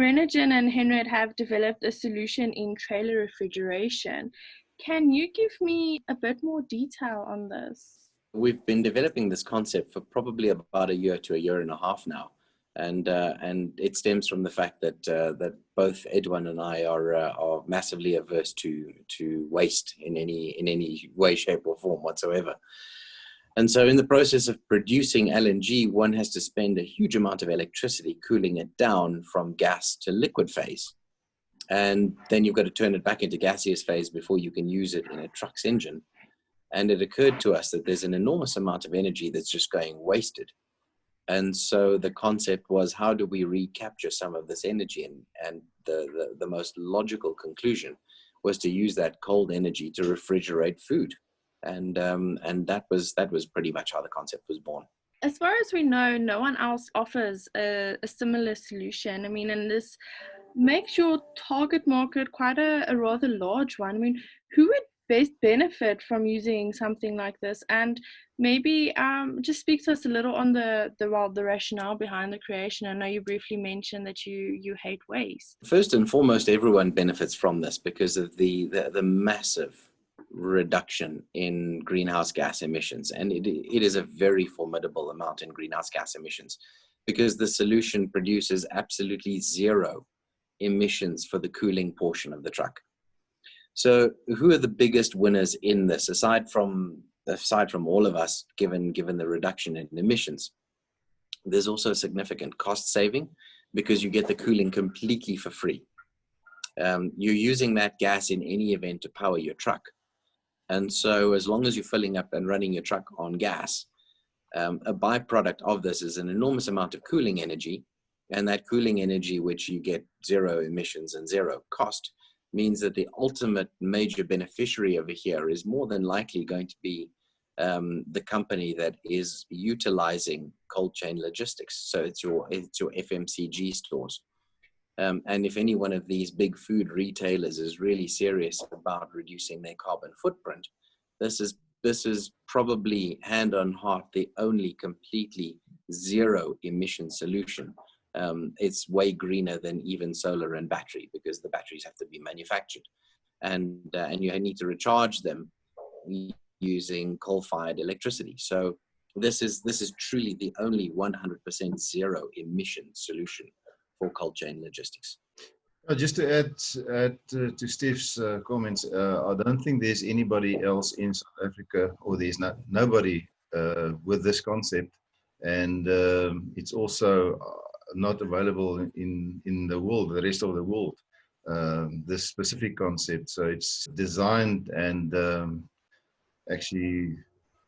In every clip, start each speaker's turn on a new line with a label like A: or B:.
A: Renergen and Henred have developed a solution in trailer refrigeration. Can you give me a bit more detail on this?
B: We've been developing this concept for probably about a year to a year and a half now, and it stems from the fact that both Edwin and I are massively averse to waste in any way, shape, or form whatsoever. And so, in the process of producing LNG, one has to spend a huge amount of electricity cooling it down from gas to liquid phase, and then you've got to turn it back into gaseous phase before you can use it in a truck's engine. And it occurred to us that there's an enormous amount of energy that's just going wasted. And so the concept was, how do we recapture some of this energy? And the most logical conclusion was to use that cold energy to refrigerate food. And that was pretty much how the concept was born.
A: As far as we know, no one else offers a similar solution. I mean, and this makes your target market quite a rather large one. I mean, who would best benefit from using something like this? And maybe just speak to us a little on the rationale behind the creation. I know you briefly mentioned that you hate waste.
B: First and foremost, everyone benefits from this because of the massive reduction in greenhouse gas emissions. And it is a very formidable amount in greenhouse gas emissions, because the solution produces absolutely zero emissions for the cooling portion of the truck. So who are the biggest winners in this, aside from all of us, given the reduction in emissions? There's also a significant cost saving, because you get the cooling completely for free. You're using that gas in any event to power your truck. And so as long as you're filling up and running your truck on gas, a byproduct of this is an enormous amount of cooling energy. And that cooling energy, which you get zero emissions and zero cost, means that the ultimate major beneficiary over here is more than likely going to be the company that is utilizing cold chain logistics. So it's your FMCG stores. And if any one of these big food retailers is really serious about reducing their carbon footprint, this is probably, hand on heart, the only completely zero emission solution. It's way greener than even solar and battery, because the batteries have to be manufactured, and you need to recharge them using coal-fired electricity. So this is truly the only 100% zero emission solution for cold chain logistics.
C: Just to add to Steve's comments, I don't think there's anybody else in South Africa, or there's nobody with this concept, and it's also not available in the world, the rest of the world, this specific concept. So it's designed and actually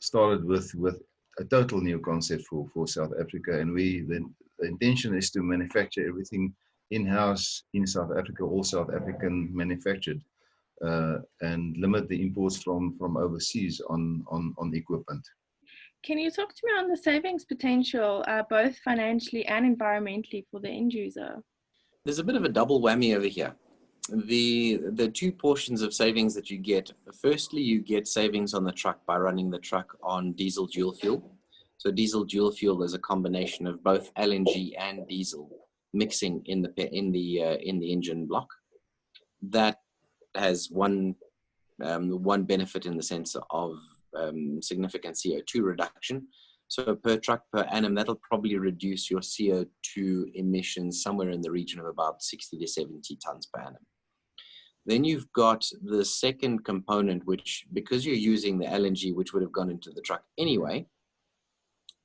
C: started with a total new concept for South Africa, and the intention is to manufacture everything in-house in South Africa, all South African manufactured, and limit the imports from overseas on equipment.
A: Can you talk to me on the savings potential, both financially and environmentally, for the end user?
B: There's a bit of a double whammy over here. The two portions of savings that you get: firstly, you get savings on the truck by running the truck on diesel dual fuel. So diesel dual fuel is a combination of both LNG and diesel mixing in the engine block. That has one benefit in the sense of significant CO2 reduction. So per truck per annum, that'll probably reduce your CO2 emissions somewhere in the region of about 60 to 70 tons per annum. Then you've got the second component, which, because you're using the LNG, which would have gone into the truck anyway,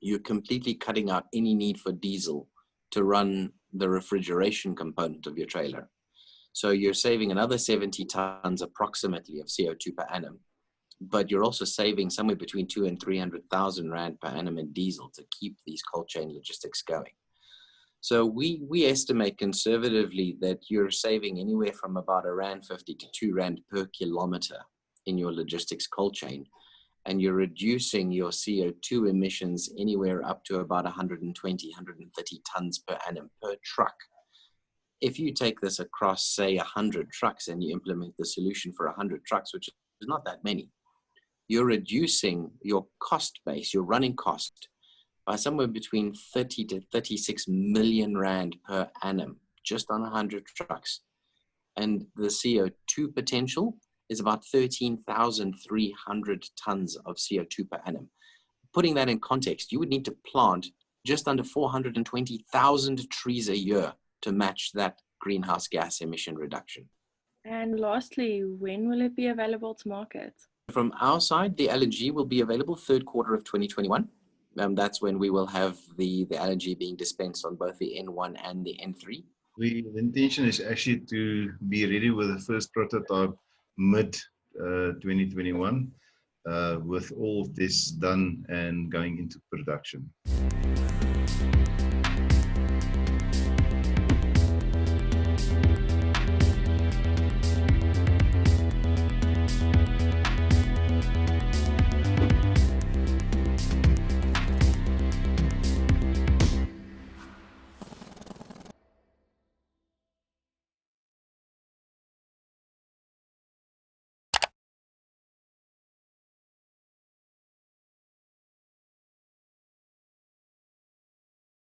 B: you're completely cutting out any need for diesel to run the refrigeration component of your trailer. So you're saving another 70 tons approximately of CO2 per annum, but you're also saving somewhere between 200,000 and 300,000 Rand per annum in diesel to keep these cold chain logistics going. So we estimate conservatively that you're saving anywhere from about R1.50 to R2 per kilometer in your logistics cold chain, and you're reducing your CO2 emissions anywhere up to about 120, 130 tons per annum per truck. If you take this across, say, 100 trucks, and you implement the solution for 100 trucks, which is not that many, you're reducing your cost base, your running cost, by somewhere between 30 to 36 million Rand per annum just on 100 trucks. And the CO2 potential is about 13,300 tons of CO2 per annum. Putting that in context, you would need to plant just under 420,000 trees a year to match that greenhouse gas emission reduction.
A: And lastly, when will it be available to market?
B: From our side, the LNG will be available third quarter of 2021. That's when we will have the LNG being dispensed on both the N1 and the N3.
C: The intention is actually to be ready with the first prototype mid 2021, with all of this done and going into production.